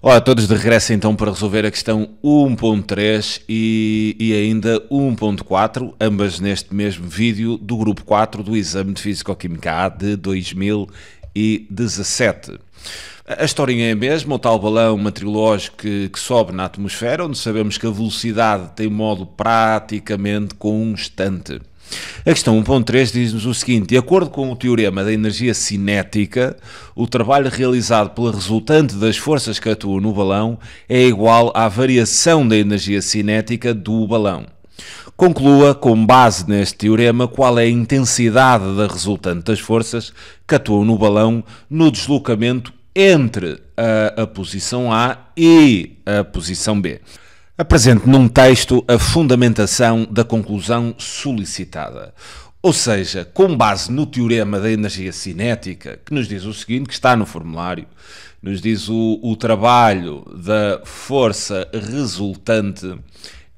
Olá a todos, de regresso então para resolver a questão 1.3 e ainda 1.4, ambas neste mesmo vídeo do grupo 4 do exame de Físico-Química A de 2017. A historinha é a mesma, o tal balão meteorológico que sobe na atmosfera, onde sabemos que a velocidade tem modo praticamente constante. A questão 1.3 diz-nos o seguinte: de acordo com o teorema da energia cinética, o trabalho realizado pela resultante das forças que atuam no balão é igual à variação da energia cinética do balão. Conclua, com base neste teorema, qual é a intensidade da resultante das forças que atuam no balão no deslocamento entre a posição A e a posição B. Apresente num texto a fundamentação da conclusão solicitada. Ou seja, com base no teorema da energia cinética, que nos diz o seguinte, que está no formulário, nos diz o trabalho da força resultante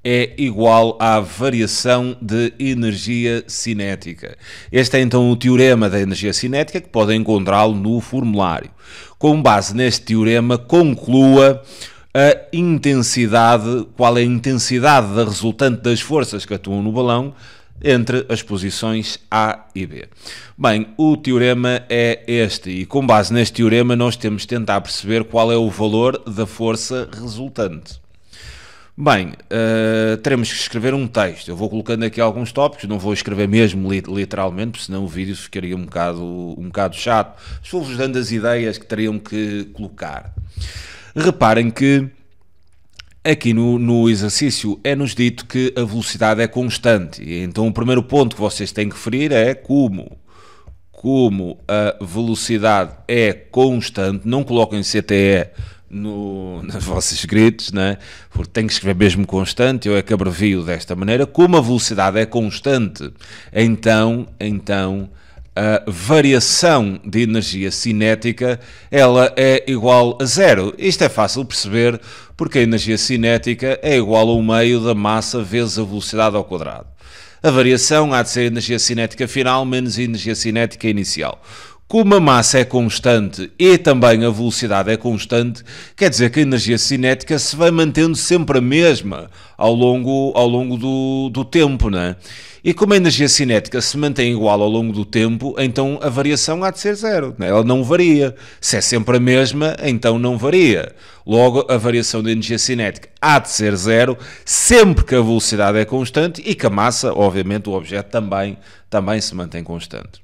é igual à variação de energia cinética. Este é então o teorema da energia cinética, que podem encontrá-lo no formulário. Com base neste teorema, conclua a intensidade, qual é a intensidade da resultante das forças que atuam no balão entre as posições A e B. Bem, o teorema é este e com base neste teorema nós temos de tentar perceber qual é o valor da força resultante. Bem, teremos que escrever um texto. Eu vou colocando aqui alguns tópicos, não vou escrever mesmo literalmente, porque senão o vídeo ficaria um bocado chato. Estou-vos dando as ideias que teriam que colocar. Reparem que aqui no exercício é-nos dito que a velocidade é constante. E então o primeiro ponto que vocês têm que referir é como a velocidade é constante. Não coloquem CTE nos vossos escritos, né? Porque tem que escrever mesmo constante. Eu é que abrevio desta maneira. Como a velocidade é constante, então a variação de energia cinética ela é igual a zero. Isto é fácil perceber porque a energia cinética é igual ao meio da massa vezes a velocidade ao quadrado. A variação há de ser a energia cinética final menos a energia cinética inicial. Como a massa é constante e também a velocidade é constante, quer dizer que a energia cinética se vai mantendo sempre a mesma ao longo do tempo, não é? E como a energia cinética se mantém igual ao longo do tempo, então a variação há de ser zero. Ela não varia. Se é sempre a mesma, então não varia. Logo, a variação da energia cinética há de ser zero, sempre que a velocidade é constante e que a massa, obviamente, o objeto também se mantém constante.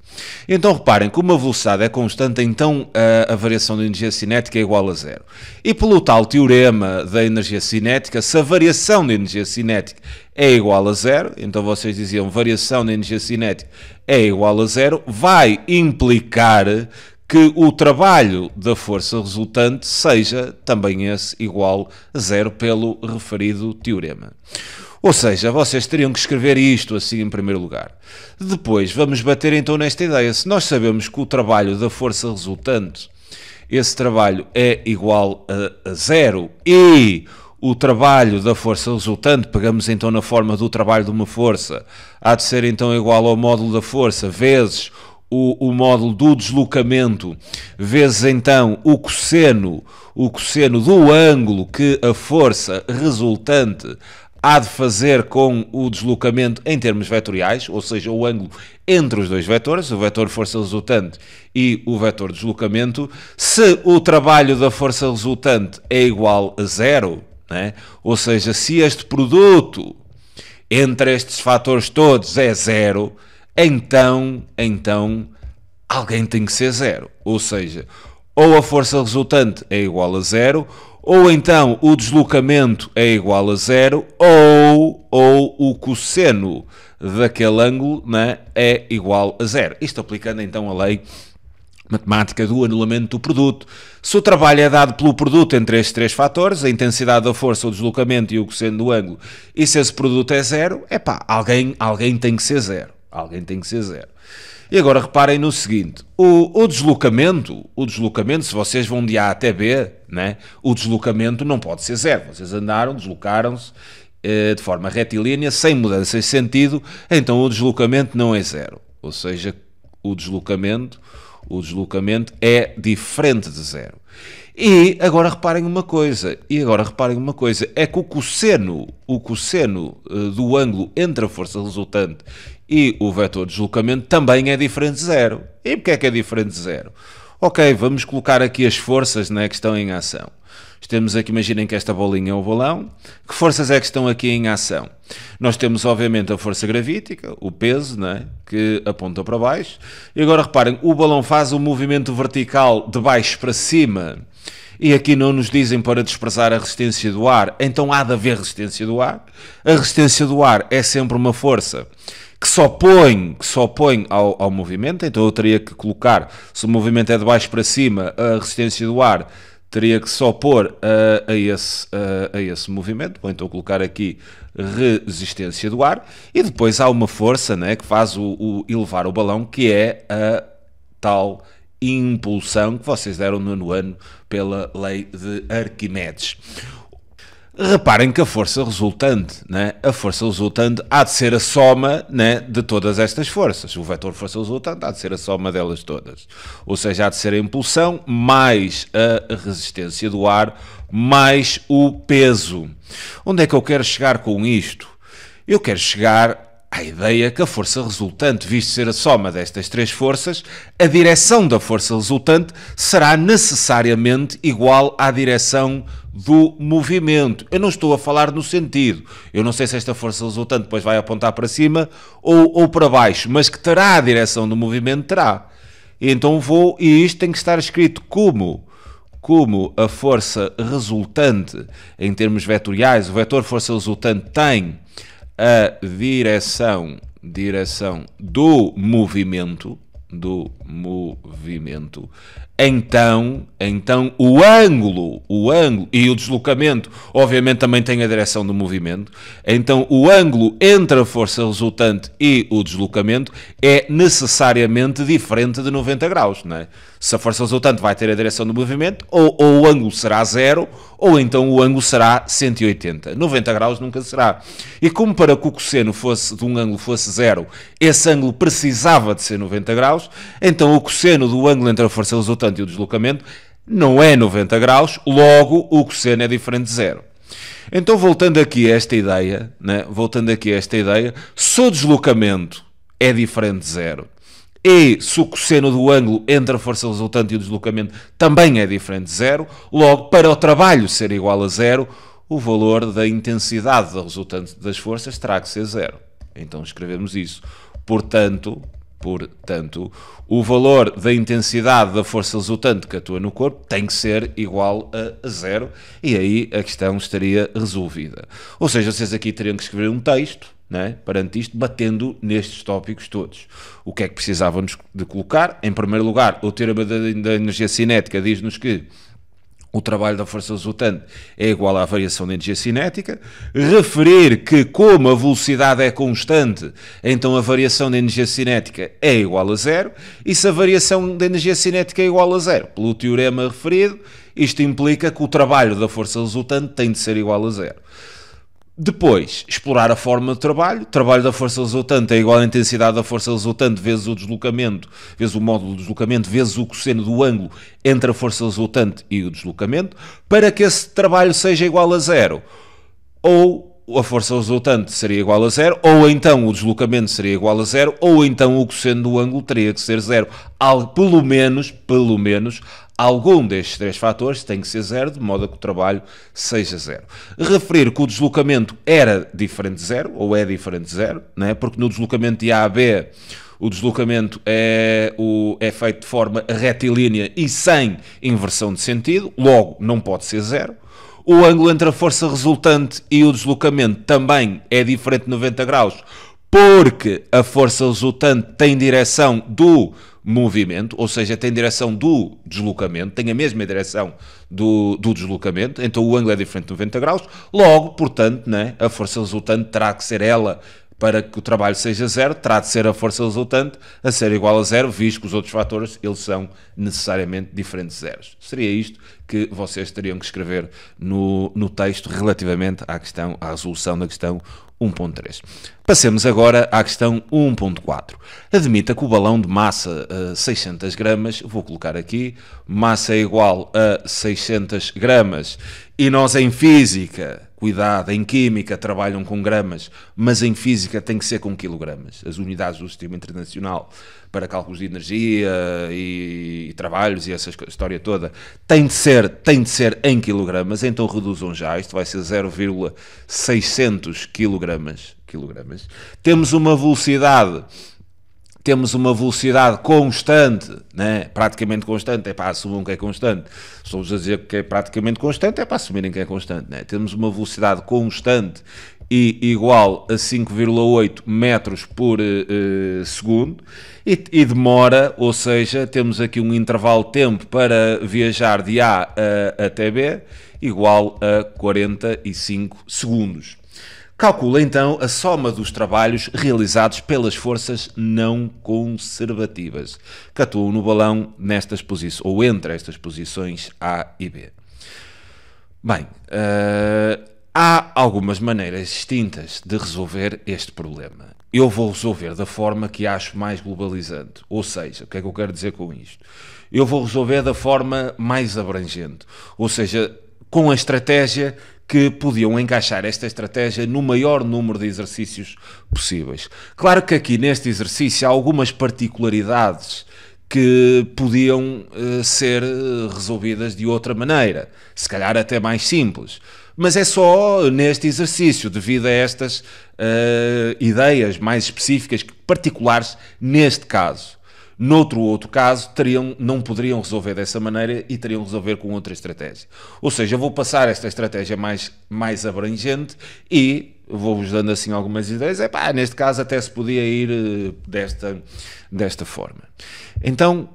Então, reparem, como a velocidade é constante, então a variação da energia cinética é igual a zero. E pelo tal teorema da energia cinética, se a variação da energia cinética é igual a zero, então vocês diziam variação da energia cinética é igual a zero, vai implicar que o trabalho da força resultante seja também esse igual a zero pelo referido teorema. Ou seja, vocês teriam que escrever isto assim em primeiro lugar. Depois vamos bater então nesta ideia. Se nós sabemos que o trabalho da força resultante, esse trabalho é igual a zero e o trabalho da força resultante, pegamos então na forma do trabalho de uma força, há de ser então igual ao módulo da força vezes o módulo do deslocamento, vezes então o cosseno do ângulo que a força resultante há de fazer com o deslocamento em termos vetoriais, ou seja, o ângulo entre os dois vetores, o vetor força resultante e o vetor deslocamento. Se o trabalho da força resultante é igual a zero, né? Ou seja, se este produto entre estes fatores todos é zero, então alguém tem que ser zero. Ou seja, ou a força resultante é igual a zero, ou então o deslocamento é igual a zero, ou o cosseno daquele ângulo, né, é igual a zero. Isto aplicando então a lei matemática do anulamento do produto. Se o trabalho é dado pelo produto entre estes três fatores, a intensidade da força, o deslocamento e o cosseno do ângulo, e se esse produto é zero, alguém tem que ser zero. Alguém tem que ser zero. E agora reparem no seguinte, o deslocamento, se vocês vão de A até B, né, o deslocamento não pode ser zero. Vocês deslocaram-se de forma retilínea, sem mudanças de sentido, então o deslocamento não é zero. Ou seja, o deslocamento é diferente de zero. E agora reparem uma coisa, é que o cosseno do ângulo entre a força resultante e o vetor de deslocamento também é diferente de zero. E porquê é que é diferente de zero? Ok, vamos colocar aqui as forças, né, que estão em ação. Temos aqui, imaginem que esta bolinha é o balão. Que forças é que estão aqui em ação? Nós temos, obviamente, a força gravítica, o peso, né, que aponta para baixo. E agora reparem, o balão faz um movimento vertical de baixo para cima. E aqui não nos dizem para desprezar a resistência do ar, então há de haver resistência do ar. A resistência do ar é sempre uma força que se opõe ao movimento, então eu teria que colocar, se o movimento é de baixo para cima, a resistência do ar teria que se opor a esse movimento, ou então colocar aqui resistência do ar, e depois há uma força, né, que faz elevar o balão, que é a tal impulsão que vocês deram no nono ano pela lei de Arquimedes. Reparem que a força resultante, né, há de ser a soma, né, de todas estas forças. O vetor força resultante há de ser a soma delas todas. Ou seja, há de ser a impulsão mais a resistência do ar mais o peso. Onde é que eu quero chegar com isto? Eu quero chegar à ideia que a força resultante, visto ser a soma destas três forças, a direção da força resultante será necessariamente igual à direção do movimento. Eu não estou a falar no sentido. Eu não sei se esta força resultante depois vai apontar para cima ou para baixo, mas que terá a direção do movimento, terá. E então e isto tem que estar escrito como a força resultante, em termos vetoriais, o vetor força resultante tem a direção do movimento, então o ângulo e o deslocamento, obviamente, também tem a direção do movimento. Então o ângulo entre a força resultante e o deslocamento é necessariamente diferente de 90 graus, não é? Se a força resultante vai ter a direção do movimento, ou o ângulo será zero, ou então o ângulo será 180. 90 graus nunca será. E como para que o cosseno de um ângulo fosse zero, esse ângulo precisava de ser 90 graus, então o cosseno do ângulo entre a força resultante e o deslocamento não é 90 graus, logo o cosseno é diferente de zero. Então, voltando aqui a esta ideia, se o deslocamento é diferente de zero, e se o cosseno do ângulo entre a força resultante e o deslocamento também é diferente de zero, logo, para o trabalho ser igual a zero, o valor da intensidade da resultante das forças terá que ser zero. Então escrevemos isso. Portanto, o valor da intensidade da força resultante que atua no corpo tem que ser igual a zero, e aí a questão estaria resolvida. Ou seja, vocês aqui teriam que escrever um texto, né, perante isto, batendo nestes tópicos todos. O que é que precisavam de colocar? Em primeiro lugar, o teorema da energia cinética diz-nos que o trabalho da força resultante é igual à variação da energia cinética. Referir que, como a velocidade é constante, então a variação da energia cinética é igual a zero. E se a variação da energia cinética é igual a zero, pelo teorema referido, isto implica que o trabalho da força resultante tem de ser igual a zero. Depois, explorar a forma de trabalho. O trabalho da força resultante é igual à intensidade da força resultante vezes o deslocamento, vezes o módulo do deslocamento, vezes o cosseno do ângulo entre a força resultante e o deslocamento. Para que esse trabalho seja igual a zero, ou a força resultante seria igual a zero, ou então o deslocamento seria igual a zero, ou então o cosseno do ângulo teria que ser zero. Pelo menos, algum destes três fatores tem que ser zero, de modo a que o trabalho seja zero. Referir que o deslocamento era diferente de zero, ou é diferente de zero, né? Porque no deslocamento de A a B, o deslocamento é feito de forma retilínea e sem inversão de sentido, logo não pode ser zero. O ângulo entre a força resultante e o deslocamento também é diferente de 90 graus, porque a força resultante tem direção do movimento, ou seja, tem direção do deslocamento, tem a mesma direção do deslocamento, então o ângulo é diferente de 90 graus, logo, portanto, né, a força resultante terá que ser ela Para que o trabalho seja zero, terá de ser a força resultante a ser igual a zero, visto que os outros fatores eles são necessariamente diferentes de zeros. Seria isto que vocês teriam que escrever no texto relativamente à resolução da questão 1.3. Passemos agora à questão 1.4. Admita que o balão de massa 600 gramas, vou colocar aqui, massa é igual a 600 gramas, e nós em física, cuidado, em química trabalham com gramas, mas em física tem que ser com quilogramas. As unidades do Sistema Internacional para cálculos de energia e trabalhos e essa história toda tem de ser em quilogramas, então reduzam já, isto vai ser 0,600 quilogramas. Temos uma velocidade constante, né? Praticamente constante, é para assumir que é constante. Estamos a dizer que é praticamente constante, é para assumirem que é constante. Né? Temos uma velocidade constante e igual a 5,8 metros por segundo e demora, ou seja, temos aqui um intervalo de tempo para viajar de A até B igual a 45 segundos. Calcula então a soma dos trabalhos realizados pelas forças não conservativas que atuam no balão nestas posições, ou entre estas posições A e B. Bem, há algumas maneiras distintas de resolver este problema. Eu vou resolver da forma que acho mais globalizante. Ou seja, o que é que eu quero dizer com isto? Eu vou resolver da forma mais abrangente. Ou seja, com a estratégia que podiam encaixar esta estratégia no maior número de exercícios possíveis. Claro que aqui neste exercício há algumas particularidades que podiam ser resolvidas de outra maneira, se calhar até mais simples. Mas é só neste exercício, devido a estas ideias mais específicas, particulares neste caso. Outro caso, não poderiam resolver dessa maneira e teriam que resolver com outra estratégia. Ou seja, eu vou passar esta estratégia mais abrangente e vou-vos dando assim algumas ideias. Neste caso até se podia ir desta forma. Então,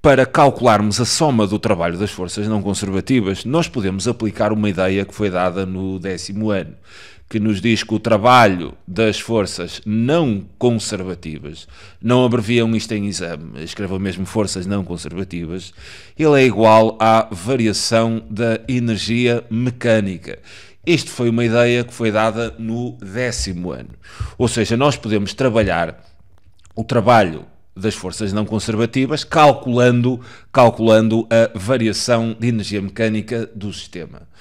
para calcularmos a soma do trabalho das forças não conservativas, nós podemos aplicar uma ideia que foi dada no 10º ano, que nos diz que o trabalho das forças não conservativas, não abreviam isto em exame, escrevam mesmo forças não conservativas, ele é igual à variação da energia mecânica. Isto foi uma ideia que foi dada no 10º ano. Ou seja, nós podemos trabalhar o trabalho das forças não conservativas calculando a variação de energia mecânica do sistema.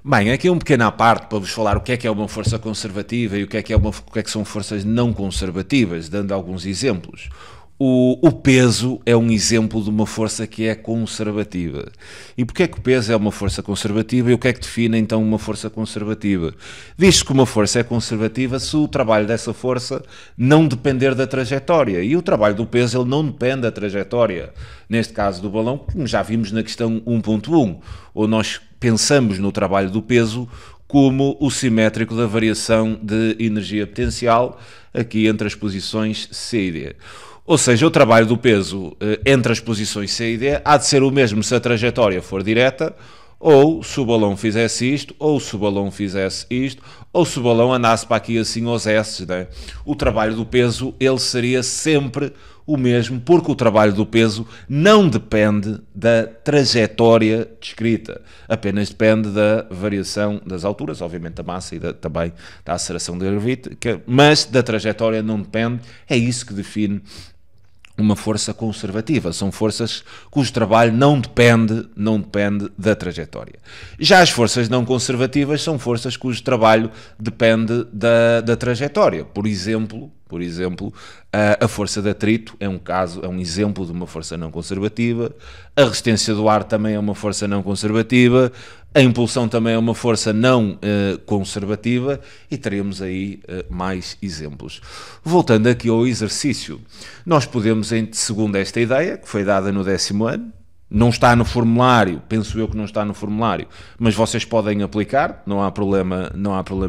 Bem, aqui um pequeno à parte para vos falar o que é uma força conservativa e o que é que são forças não conservativas, dando alguns exemplos. O peso é um exemplo de uma força que é conservativa. E porquê é que o peso é uma força conservativa e o que é que define então uma força conservativa? Diz-se que uma força é conservativa se o trabalho dessa força não depender da trajetória. E o trabalho do peso ele não depende da trajetória. Neste caso do balão, como já vimos na questão 1.1, onde nós pensamos no trabalho do peso como o simétrico da variação de energia potencial aqui entre as posições C e D. Ou seja, o trabalho do peso entre as posições C e D há de ser o mesmo se a trajetória for direta, ou se o balão fizesse isto, ou se o balão fizesse isto, ou se o balão andasse para aqui assim aos S, né? O trabalho do peso ele seria sempre o mesmo, porque o trabalho do peso não depende da trajetória descrita, apenas depende da variação das alturas, obviamente da massa e também da aceleração da gravidade, mas da trajetória não depende, é isso que define uma força conservativa. São forças cujo trabalho não depende da trajetória. Já as forças não conservativas são forças cujo trabalho depende da trajetória. Por exemplo, a força de atrito é um exemplo de uma força não conservativa, a resistência do ar também é uma força não conservativa, a impulsão também é uma força não conservativa e teremos aí mais exemplos. Voltando aqui ao exercício, nós podemos, segundo esta ideia, que foi dada no 10º ano, não está no formulário, penso eu que não está no formulário, mas vocês podem aplicar, não há problema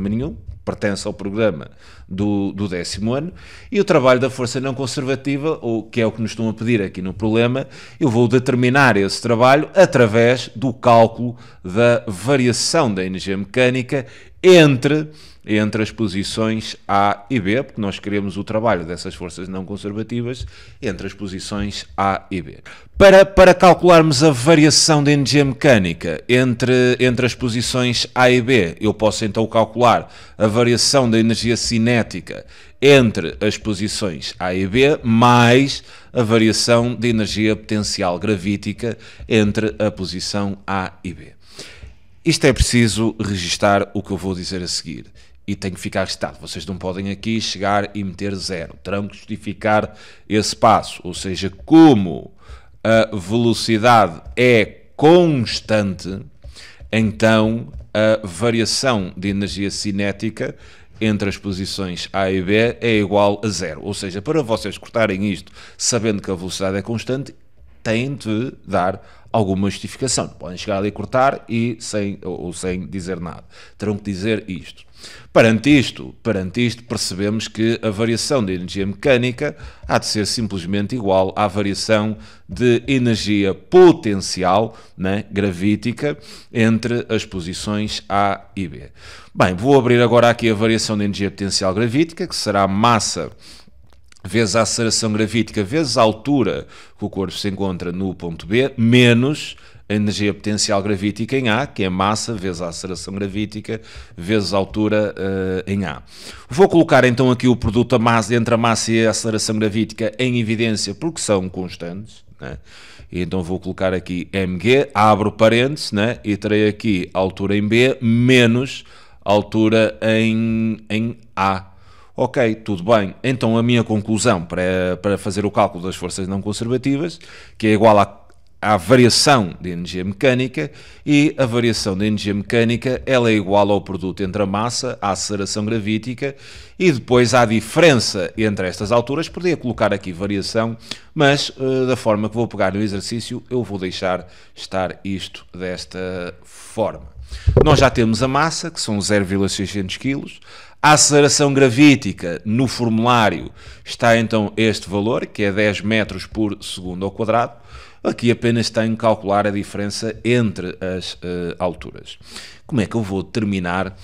nenhum, pertence ao programa do 10º ano, e o trabalho da força não conservativa, que é o que nos estão a pedir aqui no problema, eu vou determinar esse trabalho através do cálculo da variação da energia mecânica entre entre as posições A e B, porque nós queremos o trabalho dessas forças não conservativas entre as posições A e B. Para calcularmos a variação de energia mecânica entre as posições A e B, eu posso então calcular a variação da energia cinética entre as posições A e B, mais a variação de energia potencial gravítica entre a posição A e B. Isto é preciso registar o que eu vou dizer a seguir. E tem que ficar registado. Vocês não podem aqui chegar e meter zero. Terão que justificar esse passo. Ou seja, como a velocidade é constante, então a variação de energia cinética entre as posições A e B é igual a zero. Ou seja, para vocês cortarem isto sabendo que a velocidade é constante, têm de dar alguma justificação. Podem chegar ali a cortar e sem dizer nada. Terão que dizer isto. Perante isto, percebemos que a variação de energia mecânica há de ser simplesmente igual à variação de energia potencial, né, gravítica, entre as posições A e B. Bem, vou abrir agora aqui a variação de energia potencial gravítica, que será massa vezes a aceleração gravítica vezes a altura que o corpo se encontra no ponto B, menos a energia potencial gravítica em A, que é massa vezes a aceleração gravítica vezes a altura em A. Vou colocar então aqui o produto entre a massa e a aceleração gravítica em evidência porque são constantes, né? E então vou colocar aqui mg, abro parênteses, né? E terei aqui a altura em B menos a altura em A. Ok, tudo bem. Então a minha conclusão para fazer o cálculo das forças não conservativas, que é igual à variação de energia mecânica, e a variação de energia mecânica ela é igual ao produto entre a massa, a aceleração gravítica, e depois à diferença entre estas alturas. Podia colocar aqui variação, mas da forma que vou pegar no exercício, eu vou deixar estar isto desta forma. Nós já temos a massa, que são 0,600 kg. A aceleração gravítica no formulário está então este valor, que é 10 metros por segundo ao quadrado. Aqui apenas tenho que calcular a diferença entre as alturas. Como é que eu vou determinar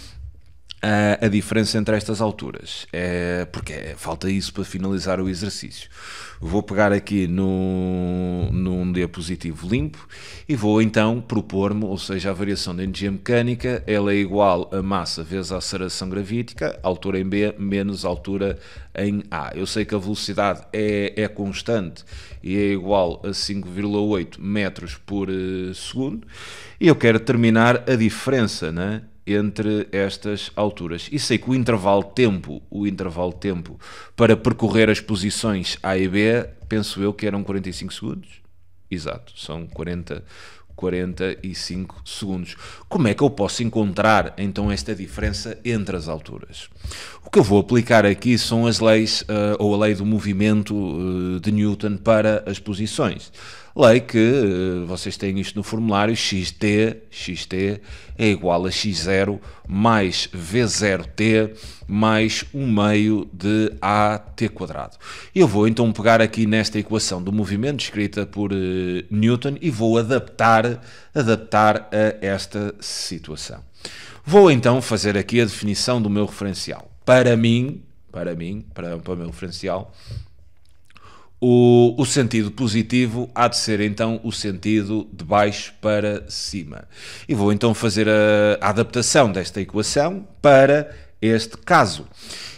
a diferença entre estas alturas? Porque falta isso para finalizar o exercício. Vou pegar aqui num diapositivo limpo e vou então propor-me, ou seja, a variação da energia mecânica, ela é igual a massa vezes a aceleração gravítica, altura em B menos altura em A. Eu sei que a velocidade é constante e é igual a 5,8 metros por segundo, e eu quero determinar a diferença, né, entre estas alturas. E sei que o intervalo de tempo para percorrer as posições A e B, penso eu que eram 45 segundos. Exato, são 45 segundos. Como é que eu posso encontrar então esta diferença entre as alturas? O que eu vou aplicar aqui são as leis, ou a lei do movimento de Newton para as posições. Lei que vocês têm isto no formulário, xt é igual a x0 mais v0t mais 1 meio de at quadrado. Eu vou então pegar aqui nesta equação do movimento escrita por Newton e vou adaptar a esta situação. Vou então fazer aqui a definição do meu referencial. Para o meu referencial, o sentido positivo há de ser então o sentido de baixo para cima. E vou então fazer a adaptação desta equação para este caso.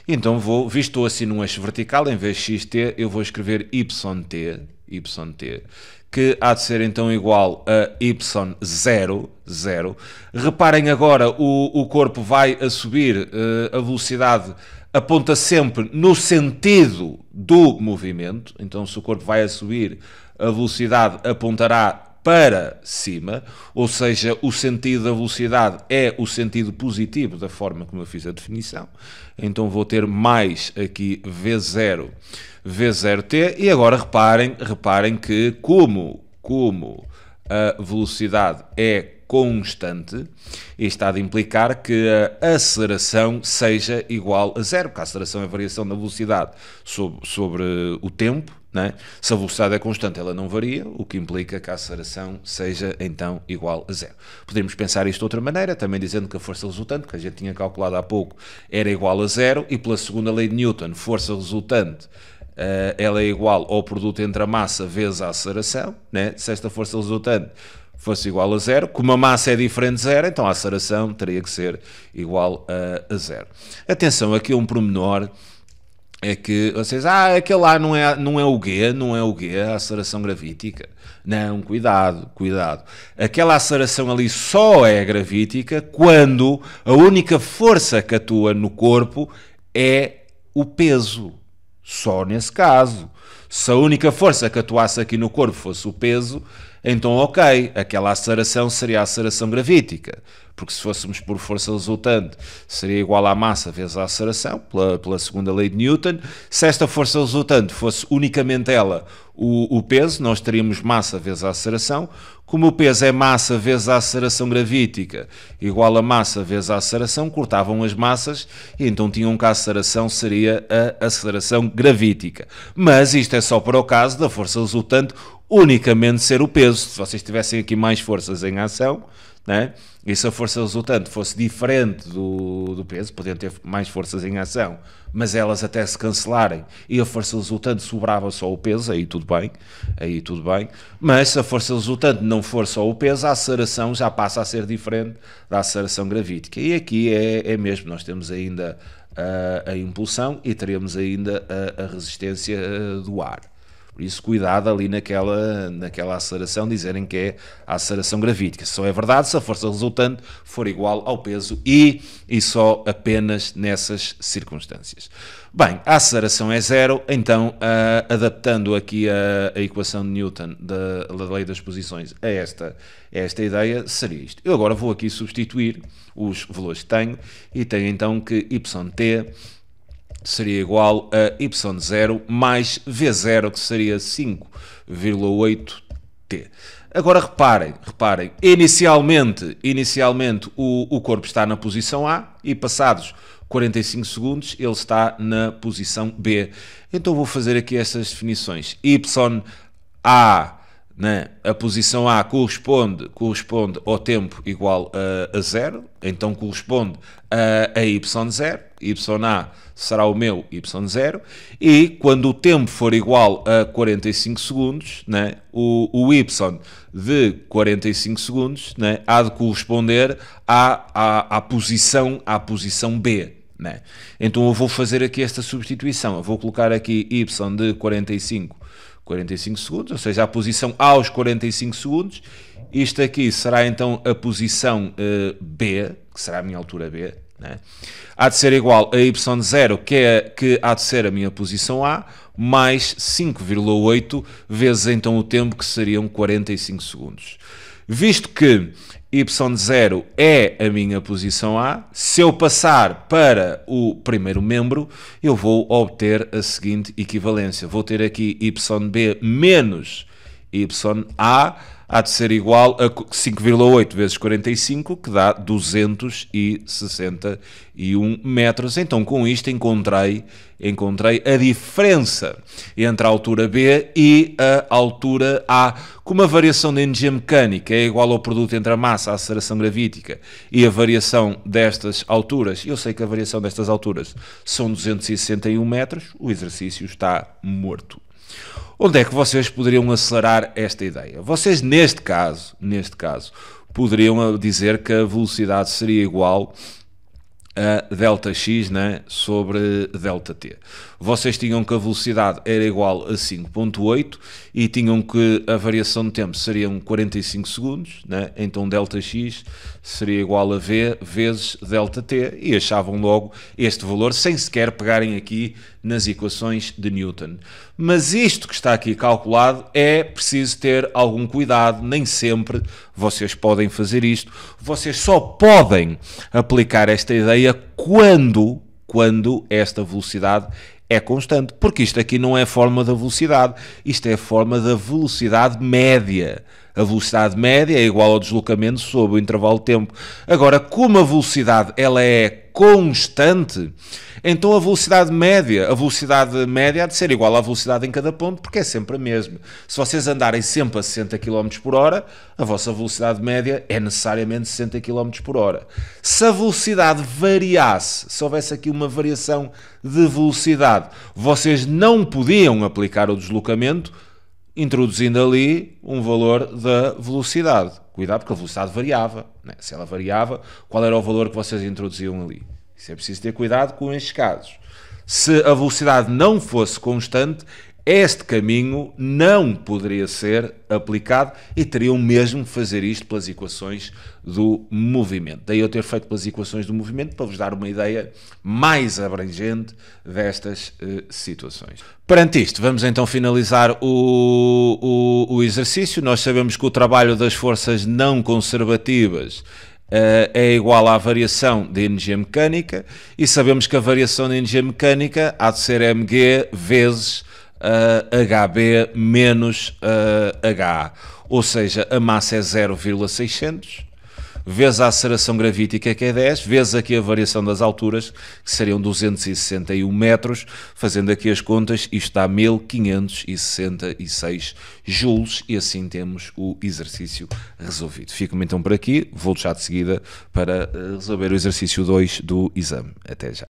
Então visto assim num eixo vertical, em vez de xt, eu vou escrever yt, que há de ser então igual a y0. Reparem agora, o corpo vai a subir, a velocidade aponta sempre no sentido do movimento. Então, se o corpo vai a subir, a velocidade apontará para cima, ou seja, o sentido da velocidade é o sentido positivo da forma como eu fiz a definição. Então vou ter mais aqui V0t, e agora reparem que como a velocidade é constante, e está a implicar que a aceleração seja igual a zero, porque a aceleração é a variação da velocidade sobre o tempo, né? Se a velocidade é constante, ela não varia, o que implica que a aceleração seja então igual a zero. Podemos pensar isto de outra maneira, também dizendo que a força resultante, que a gente tinha calculado há pouco, era igual a zero, e pela segunda lei de Newton, força resultante, ela é igual ao produto entre a massa vezes a aceleração, né? Se esta força resultante fosse igual a zero, como a massa é diferente de zero, então a aceleração teria que ser igual a zero. Atenção, aqui um pormenor, é que vocês, aquele lá não é o G, a aceleração gravítica. Não, cuidado. Aquela aceleração ali só é gravítica quando a única força que atua no corpo é o peso. Só nesse caso. Se a única força que atuasse aqui no corpo fosse o peso, então ok, aquela aceleração seria a aceleração gravítica, porque se fôssemos por força resultante seria igual à massa vezes a aceleração, pela segunda lei de Newton. Se esta força resultante fosse unicamente ela o peso, nós teríamos massa vezes a aceleração. Como o peso é massa vezes a aceleração gravítica igual a massa vezes a aceleração, cortavam as massas e então tinham que a aceleração seria a aceleração gravítica. Mas isto é só para o caso da força resultante unicamente ser o peso. Se vocês tivessem aqui mais forças em ação, né? E se a força resultante fosse diferente do peso, podiam ter mais forças em ação, mas elas até se cancelarem e a força resultante sobrava só o peso, aí tudo bem. Mas se a força resultante não for só o peso, a aceleração já passa a ser diferente da aceleração gravítica. E aqui é mesmo, nós temos ainda a impulsão e teremos ainda a resistência do ar. Por isso, cuidado ali naquela aceleração, dizerem que é a aceleração gravítica. Só é verdade se a força resultante for igual ao peso e só apenas nessas circunstâncias. Bem, a aceleração é zero, então, adaptando aqui a equação de Newton da lei das posições a esta ideia, seria isto. Eu agora vou aqui substituir os valores que tenho e tenho então que yt seria igual a y0 mais v0, que seria 5,8t. Agora reparem, inicialmente o corpo está na posição A e passados 45 segundos ele está na posição B. Então vou fazer aqui estas definições. YA, né? A posição A corresponde ao tempo igual a 0, então corresponde a y0, YA será o meu y0, e quando o tempo for igual a 45 segundos, né, o y de 45 segundos, né, há de corresponder à posição B. Né? Então eu vou fazer aqui esta substituição, eu vou colocar aqui y de 45 segundos, ou seja, a posição aos 45 segundos. Isto aqui será então a posição B, que será a minha altura B, né? Há de ser igual a y0, que há de ser a minha posição A, mais 5,8 vezes então o tempo, que seriam 45 segundos. Visto que y0 é a minha posição A, se eu passar para o primeiro membro, eu vou obter a seguinte equivalência. Vou ter aqui yb menos ya, há de ser igual a 5,8 vezes 45, que dá 261 metros. Então, com isto, encontrei a diferença entre a altura B e a altura A. Como a variação da energia mecânica é igual ao produto entre a massa, a aceleração gravítica e a variação destas alturas, eu sei que a variação destas alturas são 261 metros, o exercício está morto. Onde é que vocês poderiam acelerar esta ideia? Vocês, neste caso, poderiam dizer que a velocidade seria igual a ΔX, né, sobre ΔT. Vocês tinham que a velocidade era igual a 5,8 e tinham que a variação de tempo seriam 45 segundos, né? Então ΔX seria igual a V vezes ΔT e achavam logo este valor sem sequer pegarem aqui nas equações de Newton. Mas isto que está aqui calculado é preciso ter algum cuidado, nem sempre vocês podem fazer isto, vocês só podem aplicar esta ideia quando esta velocidade é constante, porque isto aqui não é a forma da velocidade, isto é a forma da velocidade média. A velocidade média é igual ao deslocamento sobre o intervalo de tempo. Agora, como a velocidade ela é constante, então a velocidade média há de ser igual à velocidade em cada ponto, porque é sempre a mesma. Se vocês andarem sempre a 60 km por hora, a vossa velocidade média é necessariamente 60 km por hora. Se a velocidade variasse, se houvesse aqui uma variação de velocidade, vocês não podiam aplicar o deslocamento, introduzindo ali um valor da velocidade. Cuidado, porque a velocidade variava, né? Se ela variava, qual era o valor que vocês introduziam ali? Isso é preciso ter cuidado com estes casos. Se a velocidade não fosse constante, este caminho não poderia ser aplicado e teriam mesmo que fazer isto pelas equações do movimento. Daí eu ter feito pelas equações do movimento para vos dar uma ideia mais abrangente destas situações. Perante isto, vamos então finalizar o exercício. Nós sabemos que o trabalho das forças não conservativas é igual à variação de energia mecânica e sabemos que a variação de energia mecânica há de ser mg vezes HB menos HA, ou seja, a massa é 0,600 vezes a aceleração gravítica, que é 10, vezes aqui a variação das alturas, que seriam 261 metros, fazendo aqui as contas, isto dá 1566 joules, e assim temos o exercício resolvido. Fico-me então por aqui, volto já de seguida para resolver o exercício 2 do exame. Até já.